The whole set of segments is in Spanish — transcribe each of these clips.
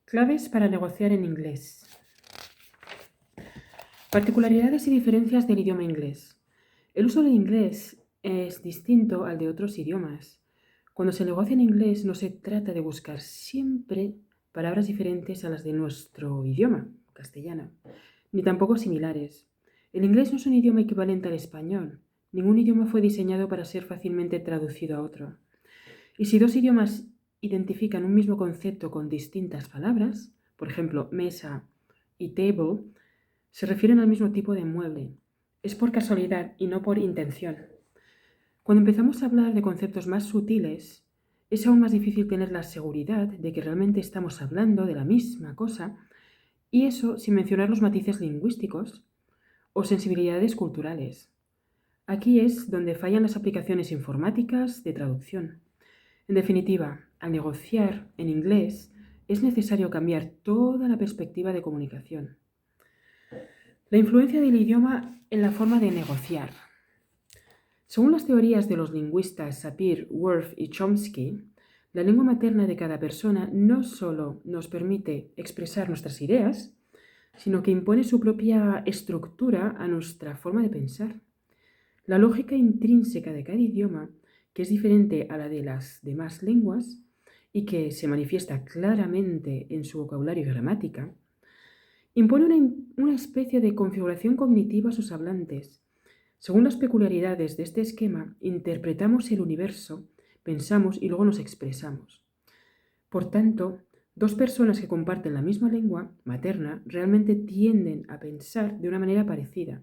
Claves para negociar en inglés. Particularidades y diferencias del idioma inglés. El uso del inglés es distinto al de otros idiomas. Cuando se negocia en inglés no se trata de buscar siempre palabras diferentes a las de nuestro idioma, castellano, ni tampoco similares. El inglés no es un idioma equivalente al español. Ningún idioma fue diseñado para ser fácilmente traducido a otro. Y si dos idiomas identifican un mismo concepto con distintas palabras, por ejemplo, mesa y table, se refieren al mismo tipo de mueble. Es por casualidad y no por intención. Cuando empezamos a hablar de conceptos más sutiles, es aún más difícil tener la seguridad de que realmente estamos hablando de la misma cosa, y eso sin mencionar los matices lingüísticos o sensibilidades culturales. Aquí es donde fallan las aplicaciones informáticas de traducción. En definitiva, al negociar en inglés es necesario cambiar toda la perspectiva de comunicación. La influencia del idioma en la forma de negociar. Según las teorías de los lingüistas Sapir, Whorf y Chomsky, la lengua materna de cada persona no solo nos permite expresar nuestras ideas, sino que impone su propia estructura a nuestra forma de pensar. La lógica intrínseca de cada idioma, que es diferente a la de las demás lenguas y que se manifiesta claramente en su vocabulario y gramática, impone una especie de configuración cognitiva a sus hablantes. Según las peculiaridades de este esquema, interpretamos el universo, pensamos y luego nos expresamos. Por tanto, dos personas que comparten la misma lengua materna realmente tienden a pensar de una manera parecida.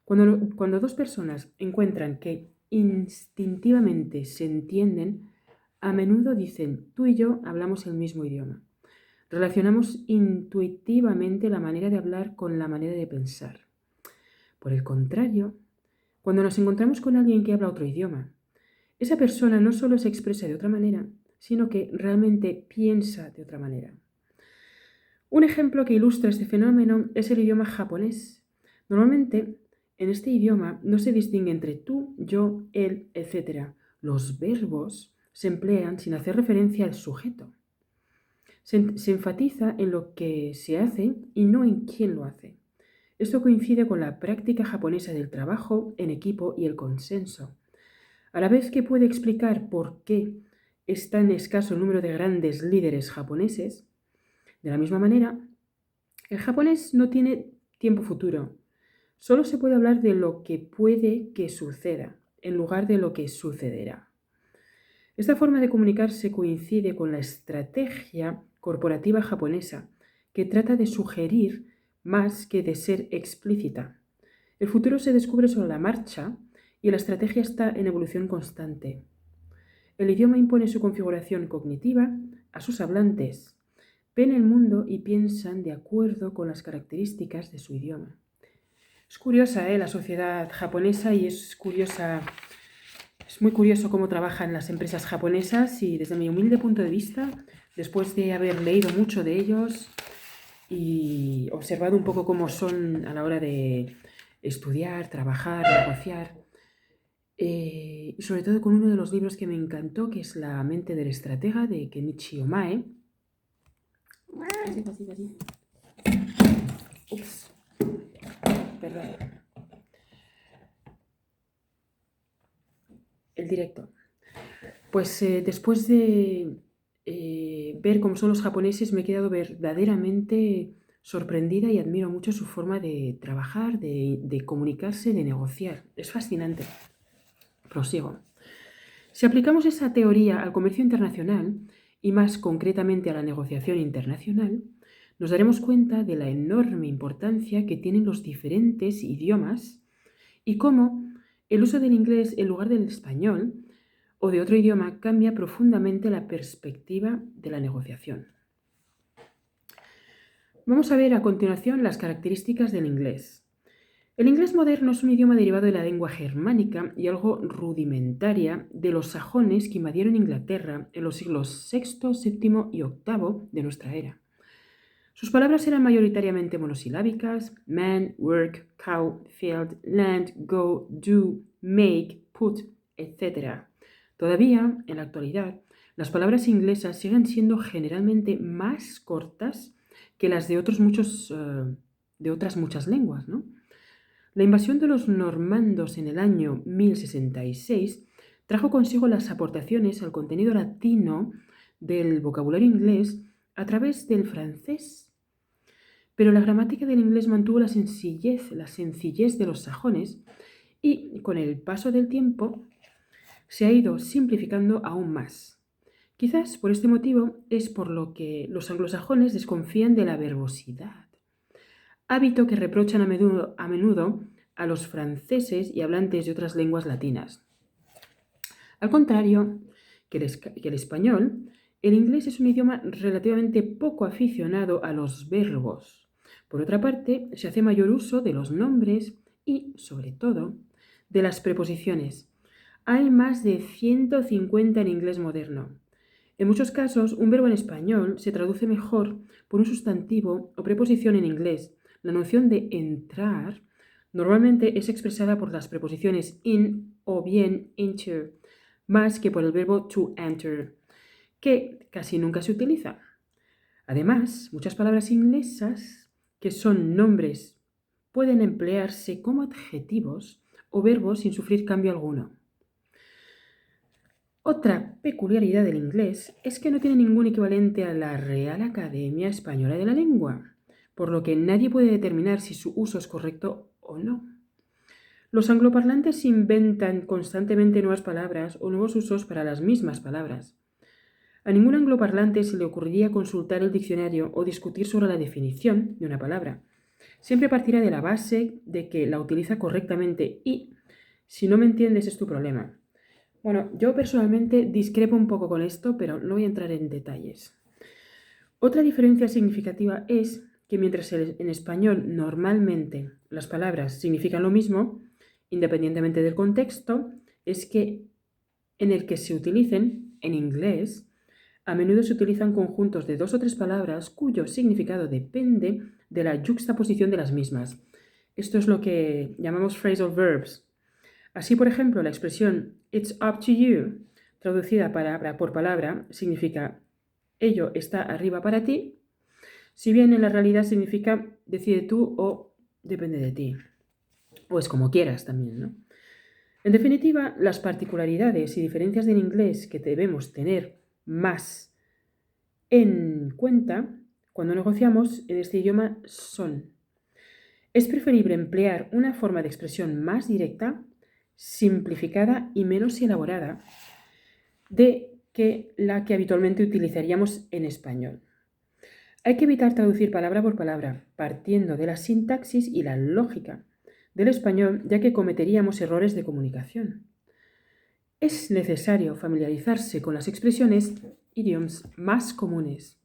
Cuando dos personas encuentran que instintivamente se entienden, a menudo dicen, tú y yo hablamos el mismo idioma. Relacionamos intuitivamente la manera de hablar con la manera de pensar. Por el contrario, cuando nos encontramos con alguien que habla otro idioma, esa persona no solo se expresa de otra manera, sino que realmente piensa de otra manera. Un ejemplo que ilustra este fenómeno es el idioma japonés. Normalmente, en este idioma no se distingue entre tú, yo, él, etc. Los verbos se emplean sin hacer referencia al sujeto. Se enfatiza en lo que se hace y no en quién lo hace. Esto coincide con la práctica japonesa del trabajo en equipo y el consenso. A la vez que puede explicar por qué es tan escaso el número de grandes líderes japoneses, de la misma manera, el japonés no tiene tiempo futuro. Solo se puede hablar de lo que puede que suceda, en lugar de lo que sucederá. Esta forma de comunicarse coincide con la estrategia corporativa japonesa, que trata de sugerir más que de ser explícita. El futuro se descubre sobre la marcha y la estrategia está en evolución constante. El idioma impone su configuración cognitiva a sus hablantes. Ven el mundo y piensan de acuerdo con las características de su idioma. Es curiosa, la sociedad japonesa y es muy curioso cómo trabajan las empresas japonesas y desde mi humilde punto de vista, después de haber leído mucho de ellos y observado un poco cómo son a la hora de estudiar, trabajar, negociar, y sobre todo con uno de los libros que me encantó, que es La mente del estratega de Kenichi Omae. Así. Ups, perdón. El directo. Pues después de ver cómo son los japoneses, me he quedado verdaderamente sorprendida y admiro mucho su forma de trabajar, de comunicarse, de negociar. Es fascinante. Prosigo. Si aplicamos esa teoría al comercio internacional y más concretamente a la negociación internacional, nos daremos cuenta de la enorme importancia que tienen los diferentes idiomas y cómo el uso del inglés en lugar del español o de otro idioma cambia profundamente la perspectiva de la negociación. Vamos a ver a continuación las características del inglés. El inglés moderno es un idioma derivado de la lengua germánica y algo rudimentaria de los sajones que invadieron Inglaterra en los siglos VI, VII y VIII de nuestra era. Sus palabras eran mayoritariamente monosilábicas: man, work, cow, field, land, go, do, make, put, etc. Todavía, en la actualidad, Las palabras inglesas siguen siendo generalmente más cortas que las de de otras muchas lenguas, ¿no? La invasión de los normandos en el año 1066 trajo consigo las aportaciones al contenido latino del vocabulario inglés a través del francés. Pero la gramática del inglés mantuvo la sencillez de los sajones y con el paso del tiempo se ha ido simplificando aún más. Quizás por este motivo es por lo que los anglosajones desconfían de la verbosidad, hábito que reprochan a menudo a los franceses y hablantes de otras lenguas latinas. Al contrario que el español, el inglés es un idioma relativamente poco aficionado a los verbos. Por otra parte, se hace mayor uso de los nombres y, sobre todo, de las preposiciones. Hay más de 150 en inglés moderno. En muchos casos, un verbo en español se traduce mejor por un sustantivo o preposición en inglés. La noción de entrar normalmente es expresada por las preposiciones in o bien into, más que por el verbo to enter, que casi nunca se utiliza. Además, muchas palabras inglesas que son nombres pueden emplearse como adjetivos o verbos sin sufrir cambio alguno. Otra peculiaridad del inglés es que no tiene ningún equivalente a la Real Academia Española de la Lengua, por lo que nadie puede determinar si su uso es correcto o no. Los angloparlantes inventan constantemente nuevas palabras o nuevos usos para las mismas palabras. A ningún angloparlante se le ocurriría consultar el diccionario o discutir sobre la definición de una palabra. Siempre partirá de la base de que la utiliza correctamente y, si no me entiendes, es tu problema. Bueno, yo personalmente discrepo un poco con esto, pero no voy a entrar en detalles. Otra diferencia significativa es que mientras en español normalmente las palabras significan lo mismo, independientemente del contexto, es que en el que se utilicen, en inglés, a menudo se utilizan conjuntos de dos o tres palabras cuyo significado depende de la yuxtaposición de las mismas. Esto es lo que llamamos phrasal verbs. Así, por ejemplo, la expresión "it's up to you", traducida palabra por palabra, significa "ello está arriba para ti", si bien en la realidad significa "decide tú" o "depende de ti", o "es como quieras" también, ¿no? En definitiva, las particularidades y diferencias del inglés que debemos tener más en cuenta cuando negociamos en este idioma son: es preferible emplear una forma de expresión más directa, simplificada y menos elaborada de que la que habitualmente utilizaríamos en español. Hay que evitar traducir palabra por palabra, partiendo de la sintaxis y la lógica del español, ya que cometeríamos errores de comunicación. Es necesario familiarizarse con las expresiones idioms más comunes.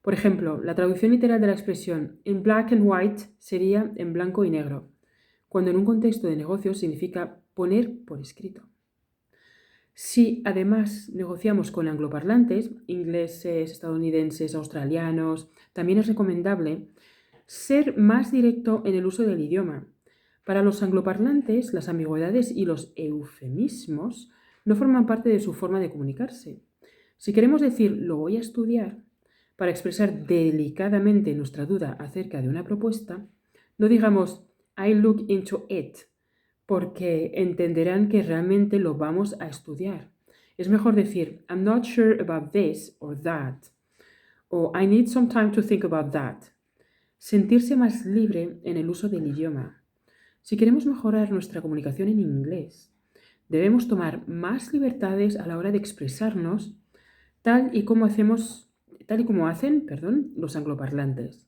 Por ejemplo, la traducción literal de la expresión in black and white sería en blanco y negro, cuando en un contexto de negocios significa poner por escrito. Si además negociamos con angloparlantes, ingleses, estadounidenses, australianos, también es recomendable ser más directo en el uso del idioma. Para los angloparlantes, las ambigüedades y los eufemismos no forman parte de su forma de comunicarse. Si queremos decir "lo voy a estudiar" para expresar delicadamente nuestra duda acerca de una propuesta, no digamos "I look into it", porque entenderán que realmente lo vamos a estudiar. Es mejor decir "I'm not sure about this or that", o "I need some time to think about that". Sentirse más libre en el uso del idioma. Si queremos mejorar nuestra comunicación en inglés, debemos tomar más libertades a la hora de expresarnos, tal y como hacen, los angloparlantes.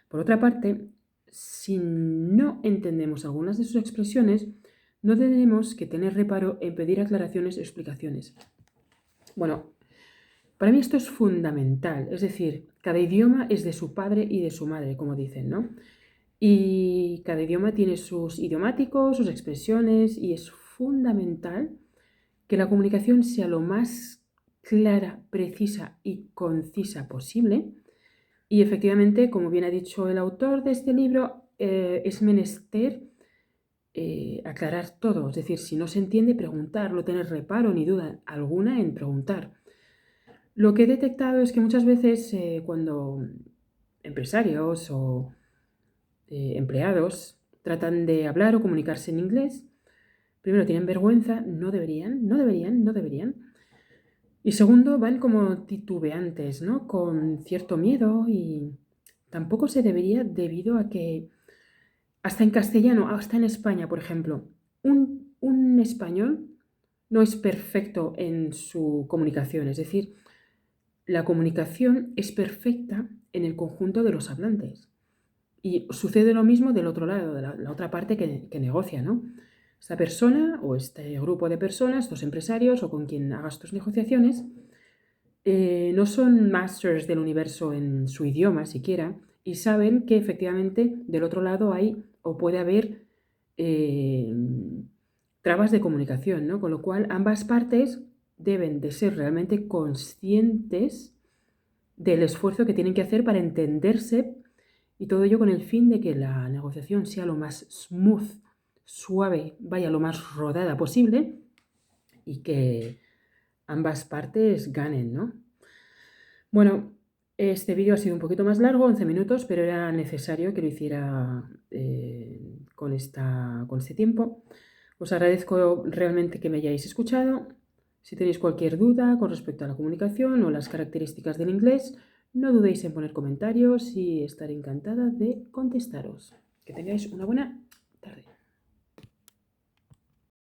Por otra parte, si no entendemos algunas de sus expresiones, no tenemos que tener reparo en pedir aclaraciones o explicaciones. Bueno, para mí esto es fundamental, es decir, cada idioma es de su padre y de su madre, como dicen, ¿no? Y cada idioma tiene sus idiomáticos, sus expresiones, y es fundamental que la comunicación sea lo más clara, precisa y concisa posible. Y efectivamente, como bien ha dicho el autor de este libro, es menester aclarar todo. Es decir, si no se entiende, preguntar, no tener reparo ni duda alguna en preguntar. Lo que he detectado es que muchas veces cuando empresarios o empleados tratan de hablar o comunicarse en inglés, primero tienen vergüenza, no deberían. Y segundo, van como titubeantes, ¿no? Con cierto miedo y tampoco se debería debido a que hasta en castellano, hasta en España, por ejemplo, un español no es perfecto en su comunicación, es decir, la comunicación es perfecta en el conjunto de los hablantes. Y sucede lo mismo del otro lado, de la otra parte que negocia, ¿no? Esta persona o este grupo de personas, estos empresarios o con quien hagas tus negociaciones, no son masters del universo en su idioma siquiera y saben que efectivamente del otro lado hay o puede haber eh, trabas de comunicación, ¿no? Con lo cual ambas partes deben de ser realmente conscientes del esfuerzo que tienen que hacer para entenderse y todo ello con el fin de que la negociación sea lo más smooth, suave, vaya lo más rodada posible y que ambas partes ganen, ¿no? Bueno, este vídeo ha sido un poquito más largo, 11 minutos, pero era necesario que lo hiciera con este tiempo. Os agradezco realmente que me hayáis escuchado. Si tenéis cualquier duda con respecto a la comunicación o las características del inglés, no dudéis en poner comentarios y estaré encantada de contestaros. Que tengáis una buena